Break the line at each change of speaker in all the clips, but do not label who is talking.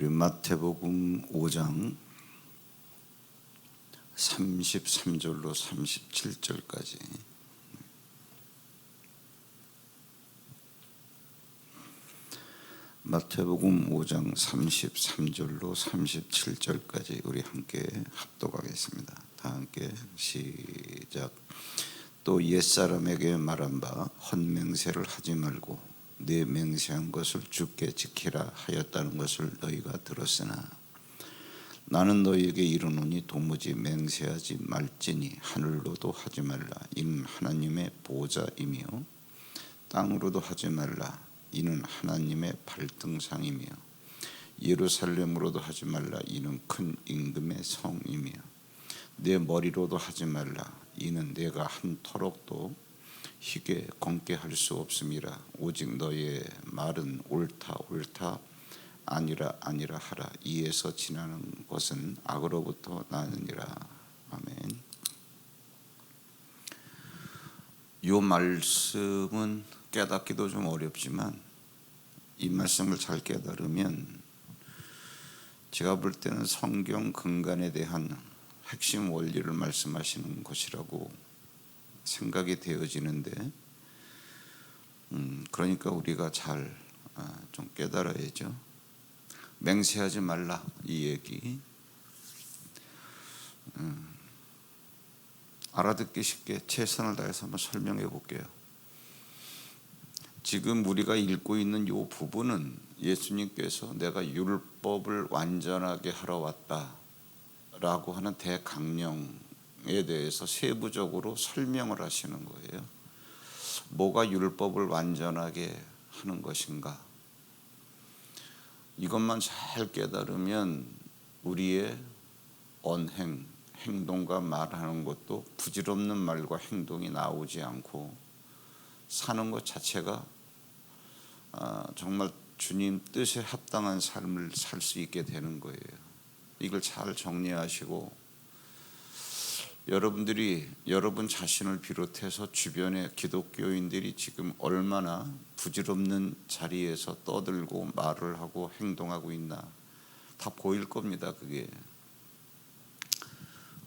우리 마태복음 5장 33절로 37절까지 마태복음 5장 33절로 37절까지 우리 함께 합독하겠습니다. 다 함께 시작. 또 옛사람에게 말한 바 헛맹세를 하지 말고 네 맹세한 것을 주께 지키라 하였다는 것을 너희가 들었으나 나는 너희에게 이르노니 도무지 맹세하지 말지니 하늘로도 하지 말라 이는 하나님의 보좌이며 땅으로도 하지 말라 이는 하나님의 발등상이며 예루살렘으로도 하지 말라 이는 큰 임금의 성이며 내 머리로도 하지 말라 이는 내가 한 터럭도 희게 검게 할 수 없음이라 오직 너의 말은 옳다 옳다 아니라 아니라 하라 이에서 지나는 것은 악으로부터 나느니라. 아멘. 이 말씀은 깨닫기도 좀 어렵지만 이 말씀을 잘 깨달으면 제가 볼 때는 성경 근간에 대한 핵심 원리를 말씀하시는 것이라고 생각이 되어지는데 그러니까 우리가 잘 좀 깨달아야죠. 맹세하지 말라 이 얘기 알아듣기 쉽게 최선을 다해서 한번 설명해 볼게요. 지금 우리가 읽고 있는 이 부분은 예수님께서 내가 율법을 완전하게 하러 왔다라고 하는 대강령에 대해서 세부적으로 설명을 하시는 거예요. 뭐가 율법을 완전하게 하는 것인가? 이것만 잘 깨달으면 우리의 언행, 행동과 말하는 것도 부질없는 말과 행동이 나오지 않고 사는 것 자체가 정말 주님 뜻에 합당한 삶을 살 수 있게 되는 거예요. 이걸 잘 정리하시고 여러분들이 여러분 자신을 비롯해서 주변의 기독교인들이 지금 얼마나 부질없는 자리에서 떠들고 말을 하고 행동하고 있나 다 보일 겁니다. 그게.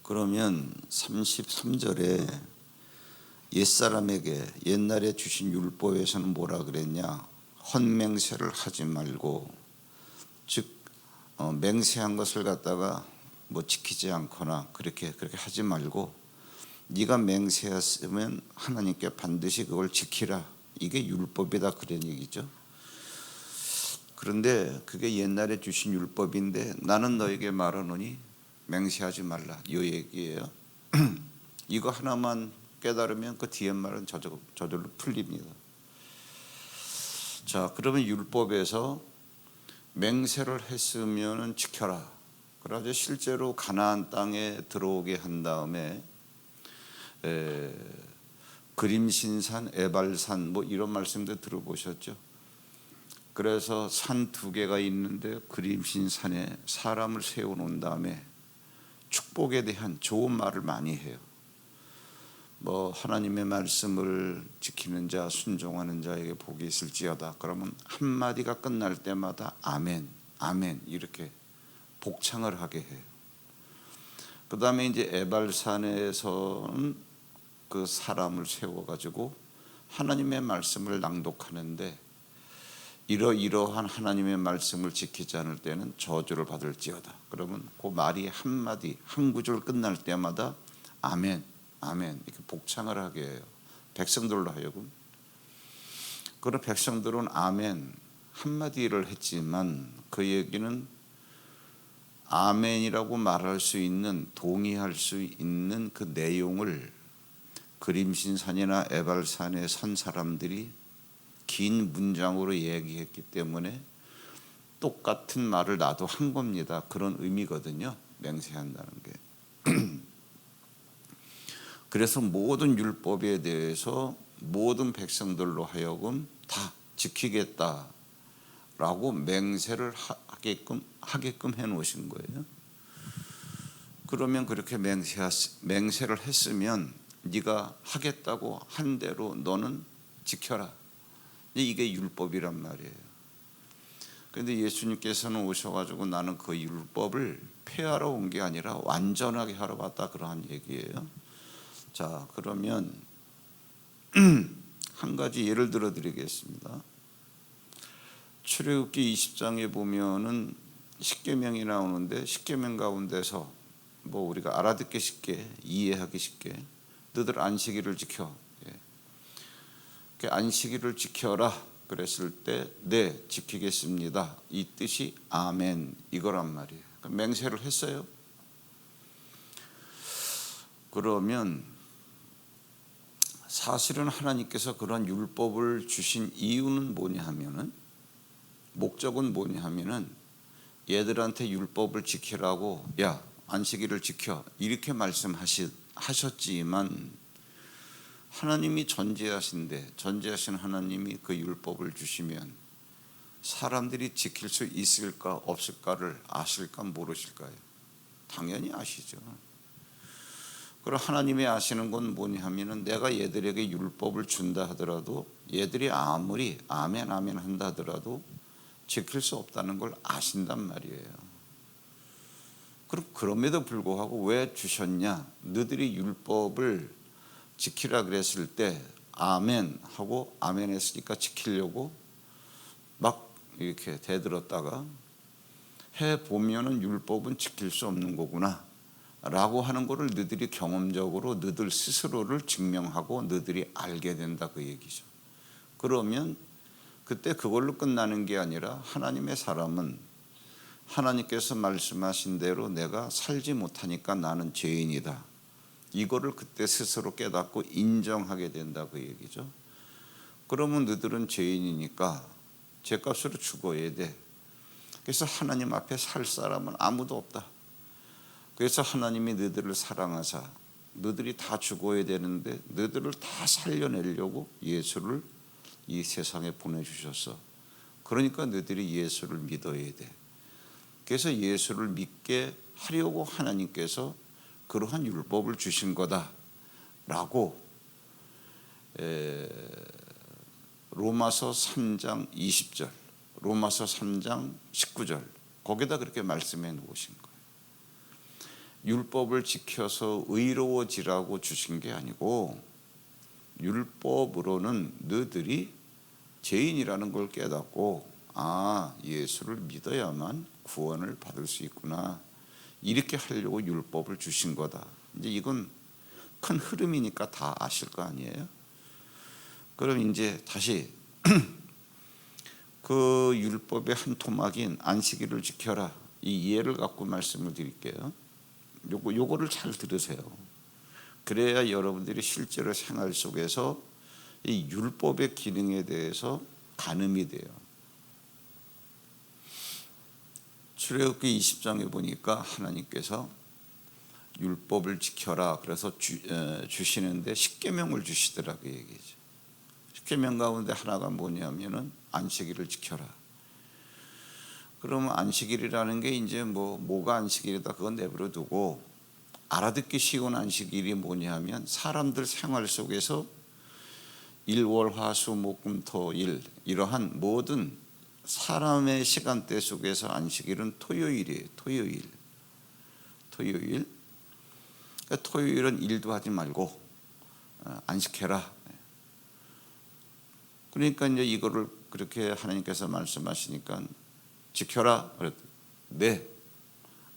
그러면 33절에 옛사람에게 옛날에 주신 율법에서는 뭐라 그랬냐? 헛맹세를 하지 말고 즉 맹세한 것을 갖다가 뭐 지키지 않거나 그렇게 하지 말고 네가 맹세했으면 하나님께 반드시 그걸 지키라. 이게 율법이다 그런 얘기죠. 그런데 그게 옛날에 주신 율법인데 나는 너에게 말하노니 맹세하지 말라 이 얘기예요. 이거 하나만 깨달으면 그 뒤에 말은 저절로 풀립니다. 자, 그러면 율법에서 맹세를 했으면 지켜라. 그래서 실제로 가나안 땅에 들어오게 한 다음에 그림신산, 에발산 뭐 이런 말씀도 들어보셨죠? 그래서 산 두 개가 있는데 그림신산에 사람을 세워놓은 다음에 축복에 대한 좋은 말을 많이 해요. 뭐 하나님의 말씀을 지키는 자, 순종하는 자에게 복이 있을지어다. 그러면 한 마디가 끝날 때마다 아멘, 아멘 이렇게 복창을 하게 해요. 그 다음에 이제 에발산에서는 그 사람을 세워가지고 하나님의 말씀을 낭독하는데 이러한 하나님의 말씀을 지키지 않을 때는 저주를 받을지어다. 그러면 그 말이 한 마디, 한 구절 끝날 때마다 아멘, 아멘 이렇게 복창을 하게 해요. 백성들로 하여금. 그런 백성들은 아멘 한마디를 했지만 그 얘기는 아멘이라고 말할 수 있는 동의할 수 있는 그 내용을 그림신산이나 에발산에 선 사람들이 긴 문장으로 얘기했기 때문에 똑같은 말을 나도 한 겁니다. 그런 의미거든요. 맹세한다는 게. 그래서 모든 율법에 대해서 모든 백성들로 하여금 다 지키겠다라고 맹세를 하게끔 해놓으신 거예요. 그러면 그렇게 맹세를 했으면 네가 하겠다고 한 대로 너는 지켜라. 이게 율법이란 말이에요. 그런데 예수님께서는 오셔가지고 나는 그 율법을 폐하러 온 게 아니라 완전하게 하러 왔다, 그러한 얘기예요. 자, 그러면 한 가지 예를 들어 드리겠습니다. 출애굽기 20장에 보면은 십계명이 나오는데, 십계명 가운데서 뭐 우리가 알아듣기 쉽게, 이해하기 쉽게 너희들 안식일을 지켜, 안식일을 지켜라 그랬을 때 네 지키겠습니다, 이 뜻이 아멘 이거란 말이에요. 맹세를 했어요. 그러면 사실은 하나님께서 그런 율법을 주신 이유는 뭐냐 하면은, 목적은 뭐냐 하면은 얘들한테 율법을 지키라고, 야 안식일을 지켜 이렇게 말씀하셨지만 하나님이 전지하신 하나님이 그 율법을 주시면 사람들이 지킬 수 있을까 없을까를 아실까 모르실까요? 당연히 아시죠. 그럼 하나님이 아시는 건 뭐냐 하면은 내가 얘들에게 율법을 준다 하더라도 얘들이 아무리 아멘 아멘 한다 하더라도 지킬 수 없다는 걸 아신단 말이에요. 그럼 그럼에도 불구하고 왜 주셨냐? 너희들이 율법을 지키라 그랬을 때 아멘 하고 아멘 했으니까 지키려고 막 이렇게 대들었다가 해보면은 율법은 지킬 수 없는 거구나 라고 하는 거를 너희들이 경험적으로 너희들 스스로를 증명하고 너희들이 알게 된다, 그 얘기죠. 그러면 그때 그걸로 끝나는 게 아니라 하나님의 사람은 하나님께서 말씀하신 대로 내가 살지 못하니까 나는 죄인이다, 이거를 그때 스스로 깨닫고 인정하게 된다, 그 얘기죠. 그러면 너희들은 죄인이니까 죄값으로 죽어야 돼. 그래서 하나님 앞에 살 사람은 아무도 없다. 그래서 하나님이 너희들을 사랑하사 너희들이 다 죽어야 되는데 너희들을 다 살려내려고 예수를 이 세상에 보내주셨어. 그러니까 너희들이 예수를 믿어야 돼. 그래서 예수를 믿게 하려고 하나님께서 그러한 율법을 주신 거다라고 로마서 3장 20절, 로마서 3장 19절 거기다 그렇게 말씀해 놓으신 거예요. 율법을 지켜서 의로워지라고 주신 게 아니고 율법으로는 너희들이 죄인이라는 걸 깨닫고 예수를 믿어야만 구원을 받을 수 있구나, 이렇게 하려고 율법을 주신 거다. 이제 이건 큰 흐름이니까 다 아실 거 아니에요. 그럼 이제 다시 그 율법의 한 토막인 안식일을 지켜라, 이 예를 갖고 말씀을 드릴게요. 요거를 잘 들으세요. 그래야 여러분들이 실제로 생활 속에서 이 율법의 기능에 대해서 가늠이 돼요. 출애굽기 20장에 보니까 하나님께서 율법을 지켜라 그래서 주시는데 십계명을 주시더라, 그 얘기죠. 십계명 가운데 하나가 뭐냐면은 안식일을 지켜라. 그러면 안식일이라는 게 이제 뭐가 안식일이다 그건 내버려 두고 알아듣기 쉬운 안식일이 뭐냐면 사람들 생활 속에서 일월화수목금토일 이러한 모든 사람의 시간대 속에서 안식일은 토요일이에요. 토요일. 토요일은 일도 하지 말고 안식해라. 그러니까 이제 이거를 그렇게 하나님께서 말씀하시니까 지켜라 그랬더니 네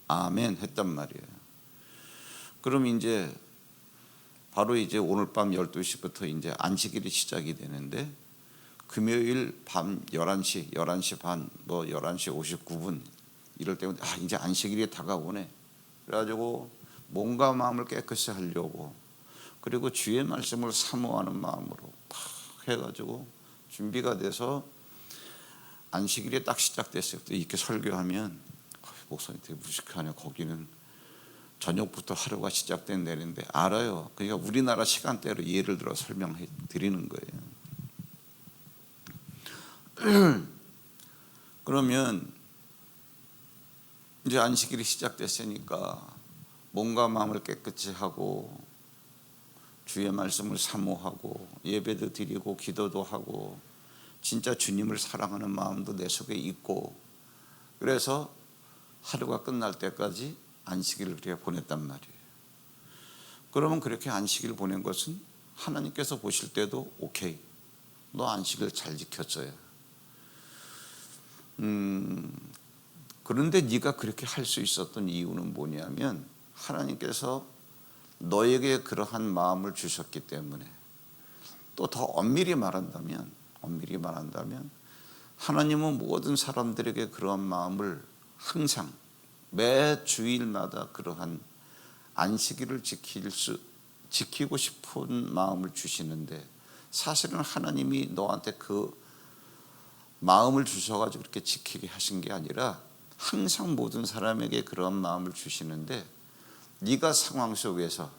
아멘 했단 말이에요. 그럼 이제 바로 이제 오늘 밤 12시부터 이제 안식일이 시작이 되는데 금요일 밤 11시 반, 11시 59분 이럴 때면 이제 안식일이 다가오네. 그래가지고 몸과 마음을 깨끗이 하려고, 그리고 주의 말씀을 사모하는 마음으로 팍 해가지고 준비가 돼서 안식일이 딱 시작됐어요. 또 이렇게 설교하면 목사님 되게 무식하네. 거기는 저녁부터 하루가 시작된 내린데 알아요. 그러니까 우리나라 시간대로 예를 들어 설명해 드리는 거예요. 그러면 이제 안식일이 시작됐으니까 몸과 마음을 깨끗이 하고 주의 말씀을 사모하고 예배도 드리고 기도도 하고 진짜 주님을 사랑하는 마음도 내 속에 있고 그래서 하루가 끝날 때까지 안식일을 그렇게 보냈단 말이에요. 그러면 그렇게 안식일 보낸 것은 하나님께서 보실 때도 오케이, 너 안식일 잘 지켰어요. 그런데 네가 그렇게 할 수 있었던 이유는 뭐냐면 하나님께서 너에게 그러한 마음을 주셨기 때문에, 또 더 엄밀히 말한다면 하나님은 모든 사람들에게 그러한 마음을 항상 매 주일마다 그러한 안식일을 지키고 싶은 마음을 주시는데, 사실은 하나님이 너한테 그 마음을 주셔가지고 그렇게 지키게 하신 게 아니라 항상 모든 사람에게 그런 마음을 주시는데, 네가 상황 속에서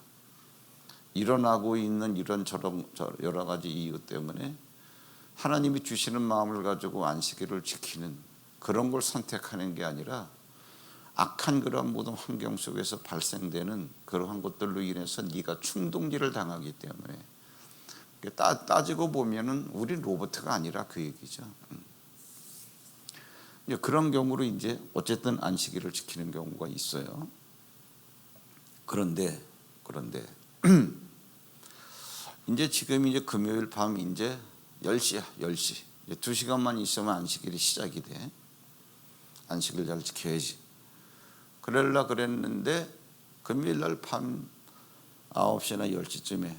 일어나고 있는 이런 저런 여러 가지 이유 때문에 하나님이 주시는 마음을 가지고 안식일을 지키는 그런 걸 선택하는 게 아니라 악한 그러한 모든 환경 속에서 발생되는 그러한 것들로 인해서 네가 충동질을 당하기 때문에, 따지고 보면은 우리 로봇가 아니라 그 얘기죠. 그런 경우로 이제 어쨌든 안식일을 지키는 경우가 있어요. 그런데 이제 지금 이제 금요일 밤 이제 10시야. 10시. 이제 2시간만 있으면 안식일이 시작이 돼. 안식일 잘 지켜야지. 그러려 그랬는데 금요일 날 밤 9시나 10시쯤에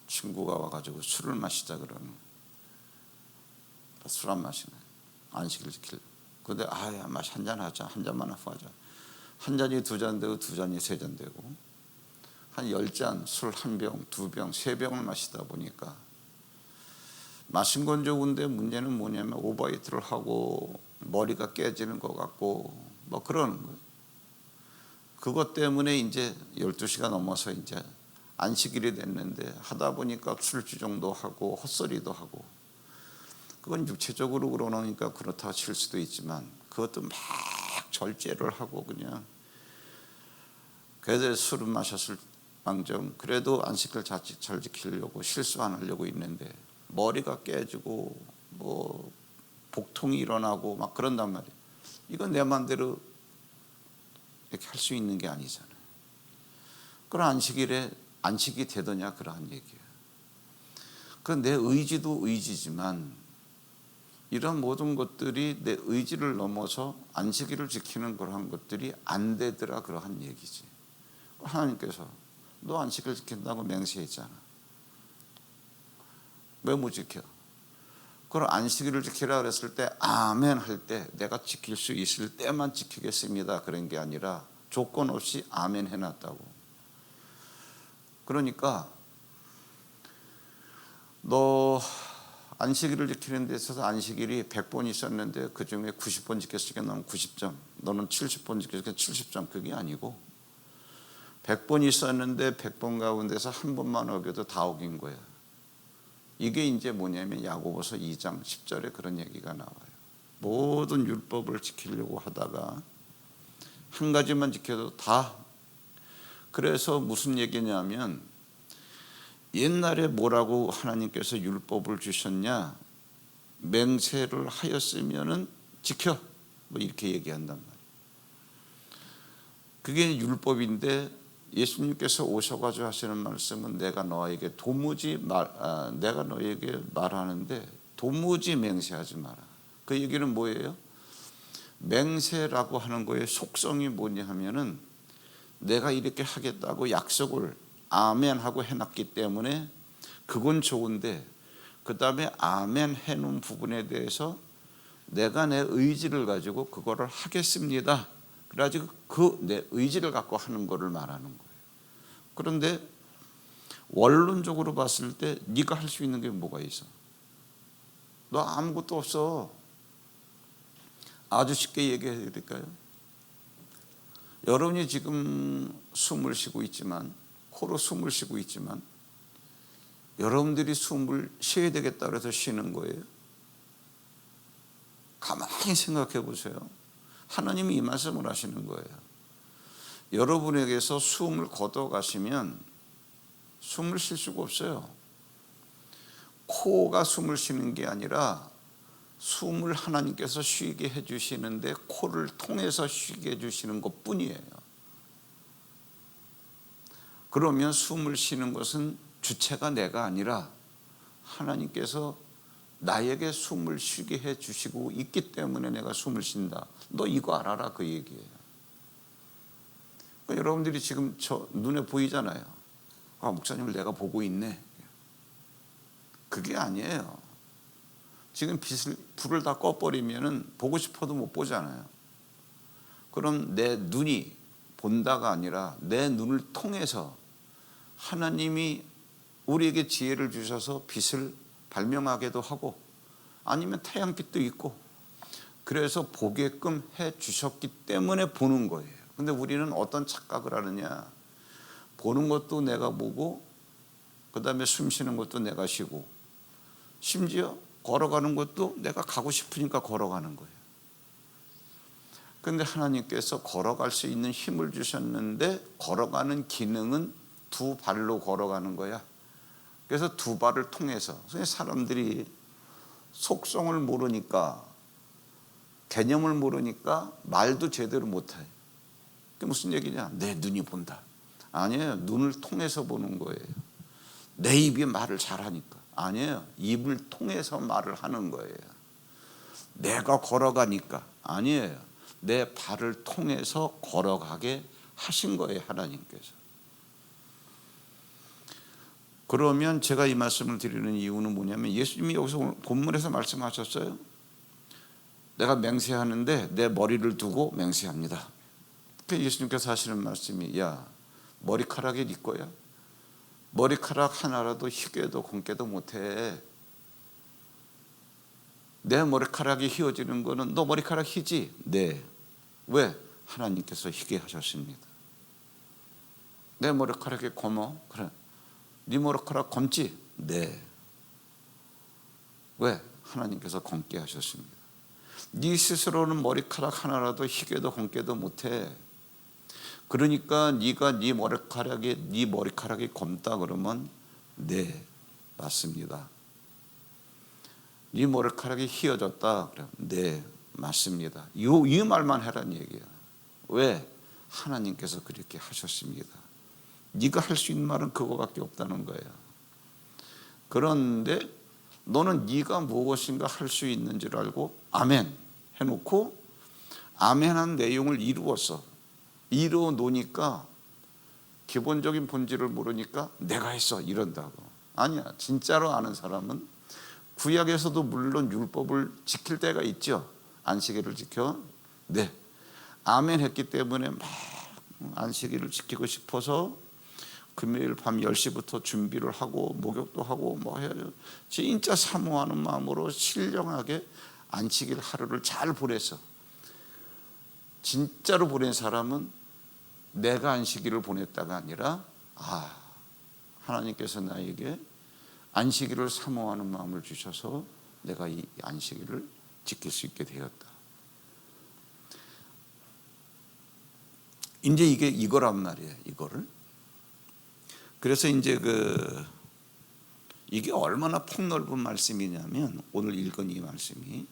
친구가 와가지고 술을 마시자 그러는. 술 안 마시네. 안식일 지키려. 근데 야 마시 한잔 하자. 한 잔만 하고 하자. 한 잔이 2잔 되고 2잔이 3잔 되고 한 10잔 술 1병, 2병, 3병을 마시다 보니까 마신 건 좋은데 문제는 뭐냐면 오버히트를 하고 머리가 깨지는 것 같고 뭐 그러는 거예요. 그것 때문에 이제 12시가 넘어서 이제 안식일이 됐는데 하다 보니까 술주정도 하고 헛소리도 하고, 그건 육체적으로 그러니까 그렇다 칠 수도 있지만 그것도 막 절제를 하고 그냥 그래도 술을 마셨을 망정 그래도 안식일 잘 지키려고 실수 안 하려고 있는데 머리가 깨지고 뭐 복통이 일어나고 막 그런단 말이에요. 이건 내 마음대로 이렇게 할 수 있는 게 아니잖아요. 그런 안식일에 안식이 되더냐 그러한 얘기예요. 그건 내 의지도 의지지만 이런 모든 것들이 내 의지를 넘어서 안식일을 지키는 그러한 것들이 안 되더라 그러한 얘기지. 하나님께서 너 안식일 지킨다고 맹세했잖아. 왜 못 지켜? 그럼 안식일을 지키라 그랬을 때 아멘 할 때 내가 지킬 수 있을 때만 지키겠습니다 그런 게 아니라 조건 없이 아멘 해놨다고. 그러니까 너 안식일을 지키는 데 있어서 안식일이 100번 있었는데 그중에 90번 지켰으니까 너는 90점, 너는 70번 지켰으니까 70점, 그게 아니고 100번 있었는데 100번 가운데서 한 번만 어겨도 다 어긴 거야. 이게 이제 뭐냐면 야고보서 2장 10절에 그런 얘기가 나와요. 모든 율법을 지키려고 하다가 한 가지만 지켜도 다. 그래서 무슨 얘기냐면 옛날에 뭐라고 하나님께서 율법을 주셨냐, 맹세를 하였으면은 지켜, 뭐 이렇게 얘기한단 말이에요. 그게 율법인데 예수님께서 오셔가지고 하시는 말씀은 내가 너에게 말하는데 도무지 맹세하지 마라. 그 얘기는 뭐예요? 맹세라고 하는 거의 속성이 뭐냐 하면은 내가 이렇게 하겠다고 약속을 아멘 하고 해놨기 때문에 그건 좋은데, 그 다음에 아멘 해놓은 부분에 대해서 내가 내 의지를 가지고 그거를 하겠습니다. 그래가지고 그 내 의지를 갖고 하는 거를 말하는 거예요. 그런데 원론적으로 봤을 때 네가 할 수 있는 게 뭐가 있어? 너 아무것도 없어. 아주 쉽게 얘기해 드릴까요? 여러분이 지금 숨을 쉬고 있지만, 코로 숨을 쉬고 있지만 여러분들이 숨을 쉬어야 되겠다 해서 쉬는 거예요? 가만히 생각해 보세요. 하나님이 이 말씀을 하시는 거예요. 여러분에게서 숨을 걷어가시면 숨을 쉴 수가 없어요. 코가 숨을 쉬는 게 아니라 숨을 하나님께서 쉬게 해주시는데 코를 통해서 쉬게 해주시는 것뿐이에요. 그러면 숨을 쉬는 것은 주체가 내가 아니라 하나님께서 나에게 숨을 쉬게 해주시고 있기 때문에 내가 숨을 쉰다. 너 이거 알아라, 그 얘기예요. 그러니까 여러분들이 지금 저 눈에 보이잖아요. 아, 목사님을 내가 보고 있네. 그게 아니에요. 지금 불을 다 꺼버리면은 보고 싶어도 못 보잖아요. 그럼 내 눈이 본다가 아니라 내 눈을 통해서 하나님이 우리에게 지혜를 주셔서 빛을 발명하게도 하고 아니면 태양빛도 있고 그래서 보게끔 해 주셨기 때문에 보는 거예요. 근데 우리는 어떤 착각을 하느냐. 보는 것도 내가 보고 그 다음에 숨 쉬는 것도 내가 쉬고 심지어 걸어가는 것도 내가 가고 싶으니까 걸어가는 거예요. 그런데 하나님께서 걸어갈 수 있는 힘을 주셨는데 걸어가는 기능은 두 발로 걸어가는 거야. 그래서 두 발을 통해서 사람들이 속성을 모르니까 개념을 모르니까 말도 제대로 못해요. 그게 무슨 얘기냐? 내 눈이 본다. 아니에요. 눈을 통해서 보는 거예요. 내 입이 말을 잘하니까. 아니에요. 입을 통해서 말을 하는 거예요. 내가 걸어가니까. 아니에요. 내 발을 통해서 걸어가게 하신 거예요, 하나님께서. 그러면 제가 이 말씀을 드리는 이유는 뭐냐면 예수님이 여기서 본문에서 말씀하셨어요. 내가 맹세하는데 내 머리를 두고 맹세합니다. 예수님께서 하시는 말씀이 야, 머리카락이 네 거야? 머리카락 하나라도 희게도 검게도 못해. 내 머리카락이 휘어지는 거는 너 머리카락 희지? 네. 왜? 하나님께서 희게 하셨습니다. 내 머리카락이 검어? 그래. 네 머리카락 검지? 네. 왜? 하나님께서 검게 하셨습니다. 네 스스로는 머리카락 하나라도 희게도 검게도 못해. 그러니까 네가 네 머리카락이 검다 그러면 네, 맞습니다. 네 머리카락이 휘어졌다 그래. 네, 맞습니다. 이 말만 해란 얘기야. 왜? 하나님께서 그렇게 하셨습니다. 네가 할 수 있는 말은 그거밖에 없다는 거야. 그런데 너는 네가 무엇인가 할 수 있는 줄 알고 아멘 해놓고 아멘한 내용을 이루어 놓으니까 기본적인 본질을 모르니까 내가 했어 이런다고. 아니야. 진짜로 아는 사람은 구약에서도 물론 율법을 지킬 때가 있죠. 안식일을 지켜. 네. 아멘 했기 때문에 막 안식일을 지키고 싶어서 금요일 밤 10시부터 준비를 하고 목욕도 하고 뭐 해야죠. 진짜 사모하는 마음으로 신령하게 안식일 하루를 잘 보냈어. 진짜로 보낸 사람은 내가 안식일을 보냈다가 아니라 하나님께서 나에게 안식일을 사모하는 마음을 주셔서 내가 이 안식일을 지킬 수 있게 되었다. 이제 이게 이거란 말이에요. 이거를. 그래서 이제 이게 얼마나 폭넓은 말씀이냐면 오늘 읽은 이 말씀이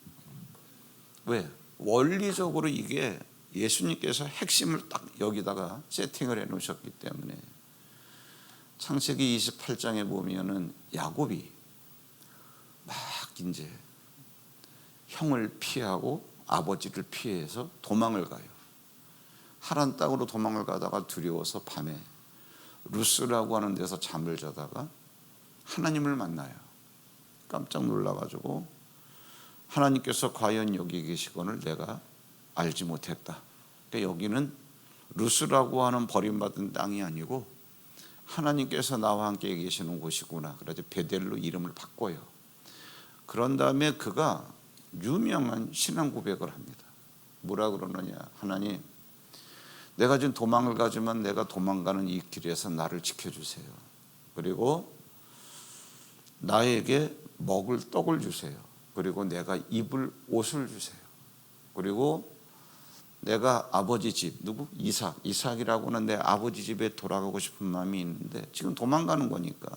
왜? 원리적으로 이게 예수님께서 핵심을 딱 여기다가 세팅을 해 놓으셨기 때문에 창세기 28장에 보면은 야곱이 막 이제 형을 피하고 아버지를 피해서 도망을 가요. 하란 땅으로 도망을 가다가 두려워서 밤에 루스라고 하는 데서 잠을 자다가 하나님을 만나요. 깜짝 놀라가지고 하나님께서 과연 여기 계시거늘 내가 알지 못했다. 그러니까 여기는 루스라고 하는 버림받은 땅이 아니고 하나님께서 나와 함께 계시는 곳이구나. 그래서 베델로 이름을 바꿔요. 그런 다음에 그가 유명한 신앙 고백을 합니다. 뭐라 그러느냐. 하나님, 내가 지금 도망을 가지만 내가 도망가는 이 길에서 나를 지켜주세요. 그리고 나에게 먹을 떡을 주세요. 그리고 내가 입을 옷을 주세요. 그리고 내가 아버지 집, 이삭이라고는 내 아버지 집에 돌아가고 싶은 마음이 있는데 지금 도망가는 거니까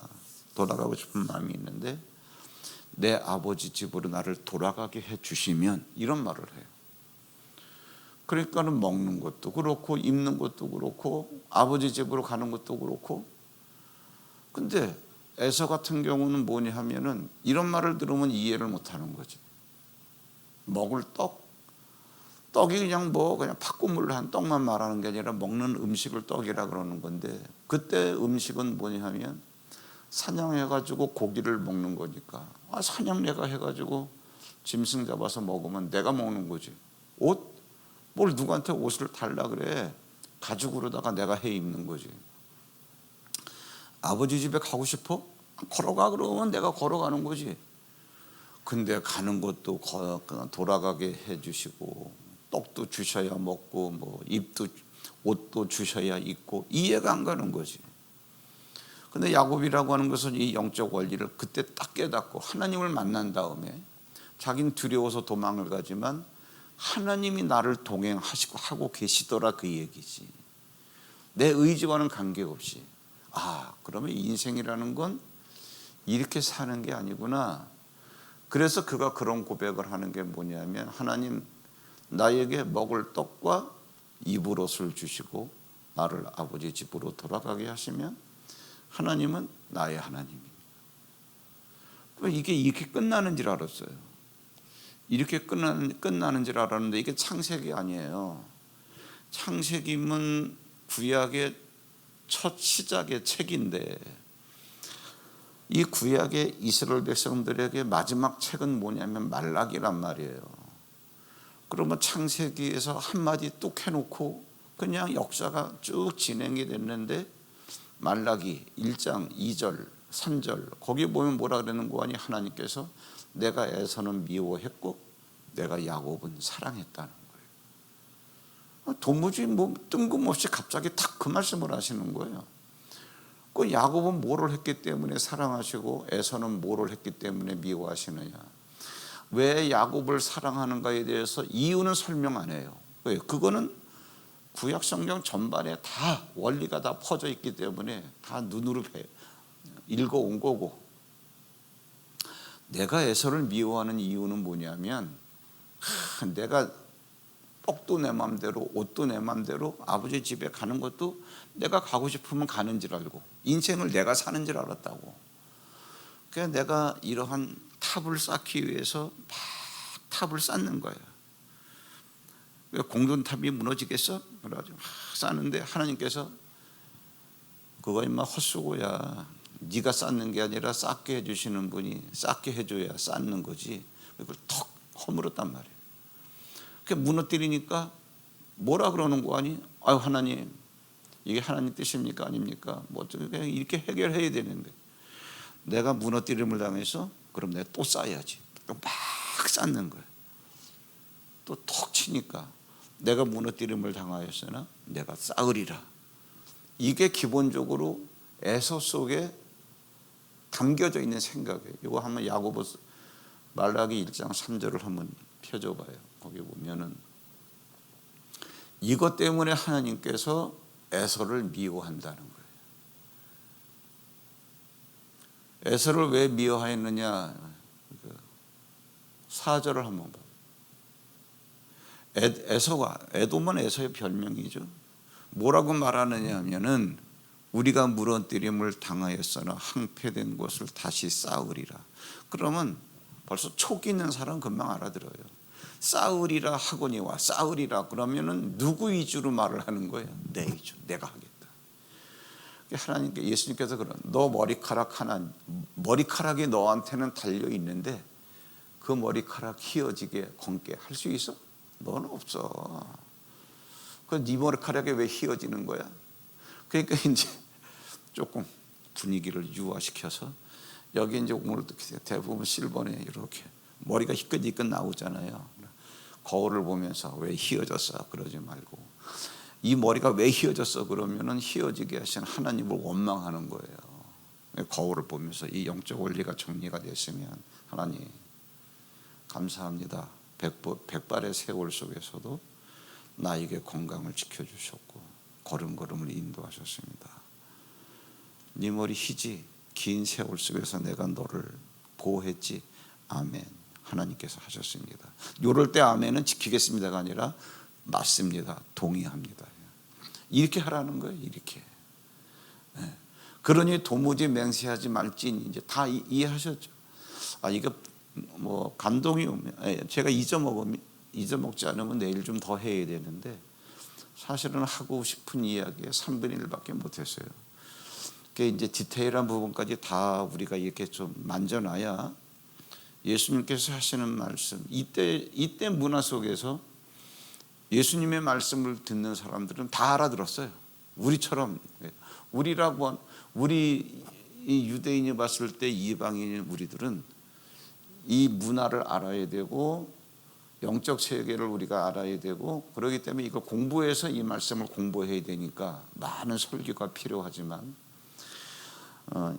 돌아가고 싶은 마음이 있는데 내 아버지 집으로 나를 돌아가게 해주시면, 이런 말을 해요. 그러니까는 먹는 것도 그렇고 입는 것도 그렇고 아버지 집으로 가는 것도 그렇고. 근데 에서 같은 경우는 뭐냐 하면은 이런 말을 들으면 이해를 못하는 거지. 먹을 떡이 그냥 그냥 팥국물로 한 떡만 말하는 게 아니라 먹는 음식을 떡이라 그러는 건데, 그때 음식은 뭐냐 하면 사냥해가지고 고기를 먹는 거니까, 사냥 내가 해가지고 짐승 잡아서 먹으면 내가 먹는 거지. 뭘 누구한테 옷을 달라 그래. 가죽으로다가 내가 해 입는 거지. 아버지 집에 가고 싶어? 걸어가 그러면 내가 걸어가는 거지. 근데 가는 것도 돌아가게 해주시고, 떡도 주셔야 먹고, 옷도 주셔야 입고, 이해가 안 가는 거지. 근데 야곱이라고 하는 것은 이 영적 원리를 그때 딱 깨닫고 하나님을 만난 다음에, 자기는 두려워서 도망을 가지만 하나님이 나를 동행하시고 하고 계시더라, 그 얘기지. 내 의지와는 관계없이, 그러면 인생이라는 건 이렇게 사는 게 아니구나. 그래서 그가 그런 고백을 하는 게 뭐냐면, 하나님 나에게 먹을 떡과 입을 옷을 주시고 나를 아버지 집으로 돌아가게 하시면 하나님은 나의 하나님입니다. 이게 이렇게 끝나는 줄 알았어요. 이렇게 끝나는 줄 알았는데 이게 창세기 아니에요. 창세기는 구약의 첫 시작의 책인데, 이 구약의 이스라엘 백성들에게 마지막 책은 뭐냐면 말라기란 말이에요. 그러면 창세기에서 한마디 뚝 해놓고 그냥 역사가 쭉 진행이 됐는데, 말라기 1장 2절 3절 거기 보면 뭐라 그러는 거 아니? 하나님께서 내가 에서는 미워했고 내가 야곱은 사랑했다는 거예요. 도무지 뜬금없이 갑자기 탁 그 말씀을 하시는 거예요. 그 야곱은 뭐를 했기 때문에 사랑하시고 에서는 뭐를 했기 때문에 미워하시느냐? 왜 야곱을 사랑하는가에 대해서 이유는 설명 안 해요. 왜요? 그거는 구약 성경 전반에 다 원리가 다 퍼져 있기 때문에 다 눈으로 읽어온 거고, 내가 에서를 미워하는 이유는 뭐냐면, 내가 떡도 내 맘대로 옷도 내 맘대로 아버지 집에 가는 것도 내가 가고 싶으면 가는 줄 알고 인생을 내가 사는 줄 알았다고. 그래서 내가 이러한 탑을 쌓기 위해서 막 탑을 쌓는 거예요. 공동탑이 무너지겠어? 그래가지고 막 쌓는데 하나님께서 그거 임마 헛수고야. 네가 쌓는 게 아니라 쌓게 해주시는 분이 쌓게 해줘야 쌓는 거지. 그걸 턱 허물었단 말이에요. 그 무너뜨리니까 뭐라 그러는 거 아니? 아유 하나님, 이게 하나님 뜻입니까 아닙니까? 그냥 이렇게 해결해야 되는데, 내가 무너뜨림을 당해서 그럼 내가 또 쌓아야지. 막 쌓는 거예요. 또 톡 치니까 내가 무너뜨림을 당하였으나 내가 쌓으리라. 이게 기본적으로 에서 속에 담겨져 있는 생각이에요. 이거 한번 야고보서 말라기 1장 3절을 한번 펴줘봐요. 거기 보면은 이것 때문에 하나님께서 에서를 미워한다는 거예요. 에서를 왜 미워하였느냐? 4절을 한번 봐요. 에돔은 에서의 별명이죠. 뭐라고 말하느냐 하면은, 우리가 무너뜨림을 당하였으나 항폐된 것을 다시 쌓으리라. 그러면 벌써 촉이 있는 사람은 금방 알아들어요. 쌓으리라 하거니와 쌓으리라 그러면은 누구 위주로 말을 하는 거예요? 내 위주, 내가 하겠다. 하나님께, 예수님께서 너 머리카락이 너한테는 달려 있는데 그 머리카락 휘어지게 검게 할 수 있어? 너는 없어. 네 머리카락이 왜 휘어지는 거야? 그러니까 이제 조금 분위기를 유화시켜서, 여기 이제 오늘도 대부분 실버에 이렇게 머리가 희끗희끗 나오잖아요. 거울을 보면서 왜 휘어졌어 그러지 말고, 이 머리가 왜 휘어졌어 그러면은 휘어지게 하신 하나님을 원망하는 거예요. 거울을 보면서 이 영적 원리가 정리가 됐으면, 하나님 감사합니다. 백발의 세월 속에서도 나에게 건강을 지켜주셨고 걸음걸음을 인도하셨습니다. 네 머리 희지 긴 세월 속에서 내가 너를 보호했지. 아멘. 하나님께서 하셨습니다. 요럴 때 아멘은 지키겠습니다가 아니라 맞습니다. 동의합니다. 이렇게 하라는 거예요. 이렇게. 그러니 도무지 맹세하지 말지니 이제 다 이해하셨죠. 이거 뭐 감동이 오면 제가 잊어먹지 않으면 내일 좀 더 해야 되는데 사실은 하고 싶은 이야기의 3분의 1밖에 못했어요. 그게 이제 디테일한 부분까지 다 우리가 이렇게 좀 만져놔야 예수님께서 하시는 말씀 이때 문화 속에서 예수님의 말씀을 듣는 사람들은 다 알아들었어요. 우리처럼 우리 이 유대인이 봤을 때 이방인인 우리들은 이 문화를 알아야 되고 영적 세계를 우리가 알아야 되고 그렇기 때문에 이거 공부해서 이 말씀을 공부해야 되니까 많은 설교가 필요하지만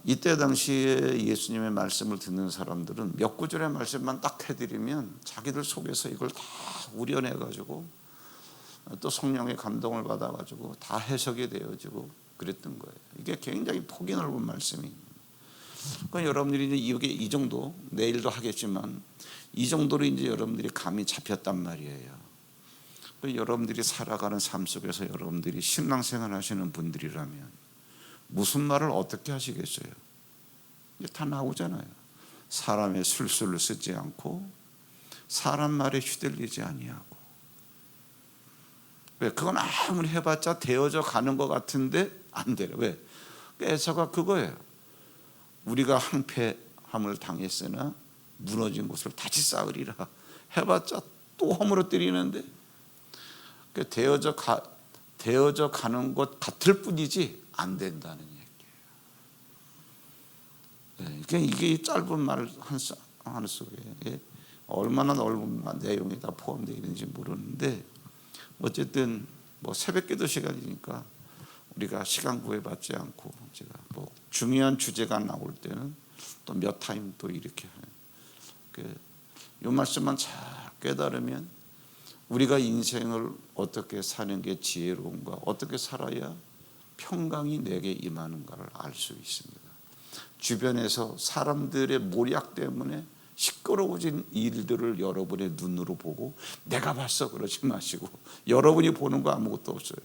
이때 당시에 예수님의 말씀을 듣는 사람들은 몇 구절의 말씀만 딱 해드리면 자기들 속에서 이걸 다 우려내가지고 또 성령의 감동을 받아가지고 다 해석이 되어지고 그랬던 거예요. 이게 굉장히 폭이 넓은 말씀이. 그러니까 여러분들이 이제 이 정도 내일도 하겠지만 이 정도로 이제 여러분들이 감이 잡혔단 말이에요. 여러분들이 살아가는 삶 속에서 여러분들이 신앙생활 하시는 분들이라면 무슨 말을 어떻게 하시겠어요? 이제 다 나오잖아요. 사람의 술수를 쓰지 않고 사람 말에 휘둘리지 아니하고. 왜? 그건 아무리 해봤자 되어져 가는 것 같은데 안 돼요. 왜? 에서가 그거예요. 우리가 항폐함을 당했으나 무너진 곳을 다시 쌓으리라. 해봤자 또 허물어뜨리는데 되어져 가는 것 같을 뿐이지 안 된다는 얘기예요. 그러니까 이게 짧은 말 한 속에 얼마나 넓은 내용이 다 포함되어 있는지 모르는데 어쨌든 뭐 새벽기도 시간이니까 우리가 시간 구애받지 않고 제가 뭐 중요한 주제가 나올 때는 또 몇 타임 또 이렇게 이 말씀만 잘 깨달으면 우리가 인생을 어떻게 사는 게 지혜로운가, 어떻게 살아야 평강이 내게 임하는가를 알 수 있습니다. 주변에서 사람들의 모략 때문에 시끄러워진 일들을 여러분의 눈으로 보고 내가 봤어 그러지 마시고 여러분이 보는 거 아무것도 없어요.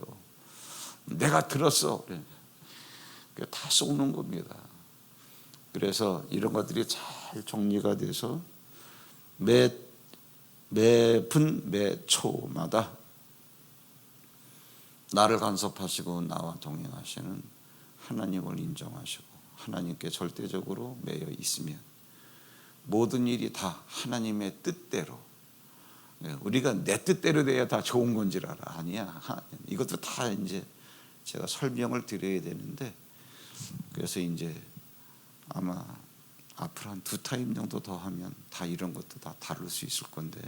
내가 들었어. 다 쏘는 겁니다. 그래서 이런 것들이 잘 정리가 돼서 매분 매초마다 나를 간섭하시고 나와 동행하시는 하나님을 인정하시고 하나님께 절대적으로 매여 있으면 모든 일이 다 하나님의 뜻대로, 우리가 내 뜻대로 돼야 다 좋은 건 줄 알아. 아니야. 이것도 다 이제 제가 설명을 드려야 되는데 그래서 이제 아마 앞으로 한 2타임 정도 더 하면 다 이런 것도 다 다룰 수 있을 건데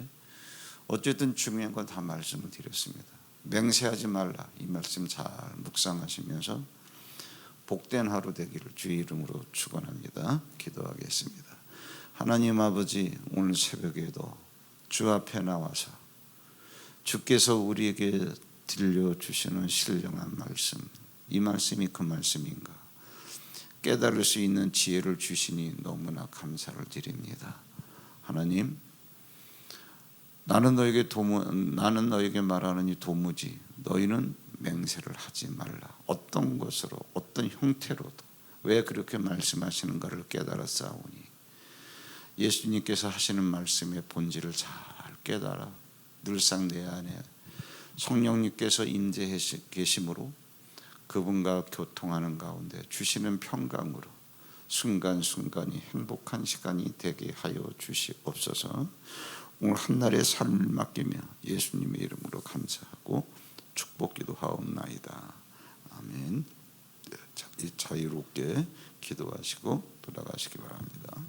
어쨌든 중요한 건 다 말씀을 드렸습니다. 맹세하지 말라 이 말씀 잘 묵상하시면서 복된 하루 되기를 주의 이름으로 축원합니다. 기도하겠습니다. 하나님 아버지, 오늘 새벽에도 주 앞에 나와서 주께서 우리에게 들려주시는 신령한 말씀, 이 말씀이 그 말씀인가 깨달을 수 있는 지혜를 주시니 너무나 감사를 드립니다. 하나님, 나는 너에게 말하느니 도무지 너희는 맹세를 하지 말라. 어떤 것으로 어떤 형태로도 왜 그렇게 말씀하시는가를 깨달았사오니 예수님께서 하시는 말씀의 본질을 잘 깨달아 늘상 내 안에 성령님께서 임재해 계심으로 그분과 교통하는 가운데 주시는 평강으로 순간순간이 행복한 시간이 되게 하여 주시옵소서. 오늘 한날의 삶을 맡기며 예수님의 이름으로 감사하고 축복기도 하옵나이다. 아멘. 자유롭게 기도하시고 돌아가시기 바랍니다.